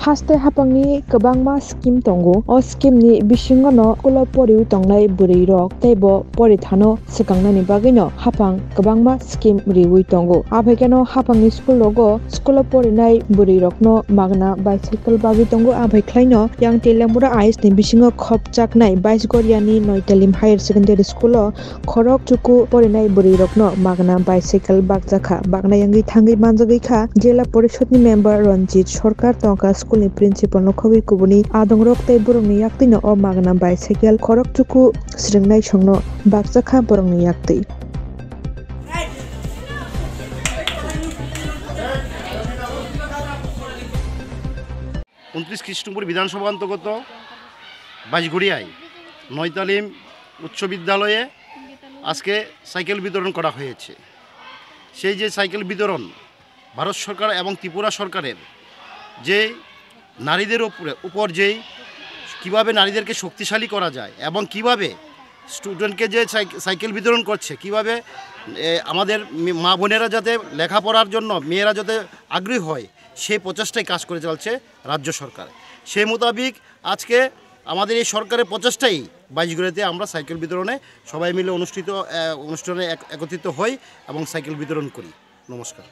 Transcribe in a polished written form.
haste hapangni kwbangma scheme tongo o scheme ni bisingo no school poriu tongnai burui rok teibo porithano swikangnani bagui hapang kwbangma scheme riui tongo abaikano hapangni school logo school porinai burui rokno magna bicycle bagui tongo abaikhlaino yang telangpura ais ni bisingo khopchaknai 22 goriani Noitalim higher secondary school o khorok chuku porinai burui rokno magna bicycle bagjaka bagna yangi thangi manjagui kha jela porishod ni member Ranjit Sarkar tongka school ni principal no khogui kubuni adongrok tei borongni yaktino o magna bicycle khorok chuku sringnai songno bagjaka borongni yaktui 29 খ্রিস্টপুর বিধানসভা অন্তর্গত বাইশগড়িয়ায় নয়তালিম উচ্চ বিদ্যালয়ে আজকে cycle বিতরণ করা হয়েছে। সেই যে সাইকেল বিতরণ ভারত সরকার এবং ত্রিপুরা সরকারের যে নারীদের উপর যেই কীভাবে নারীদেরকে শক্তিশালী করা যায় এবং কিভাবে স্টুডেন্টকে যে সাইকেল বিতরণ করছে, কিভাবে আমাদের মা বোনেরা যাতে লেখাপড়ার জন্য মেয়েরা যাতে আগ্রহী হয় সেই প্রচেষ্টায় কাজ করে চলছে রাজ্য সরকার। সেই মোতাবিক আজকে আমাদের এই সরকারের প্রচেষ্টাই বাইশগড়িয়াতে আমরা সাইকেল বিতরণে সবাই মিলে অনুষ্ঠানে একত্রিত হই এবং সাইকেল বিতরণ করি। নমস্কার।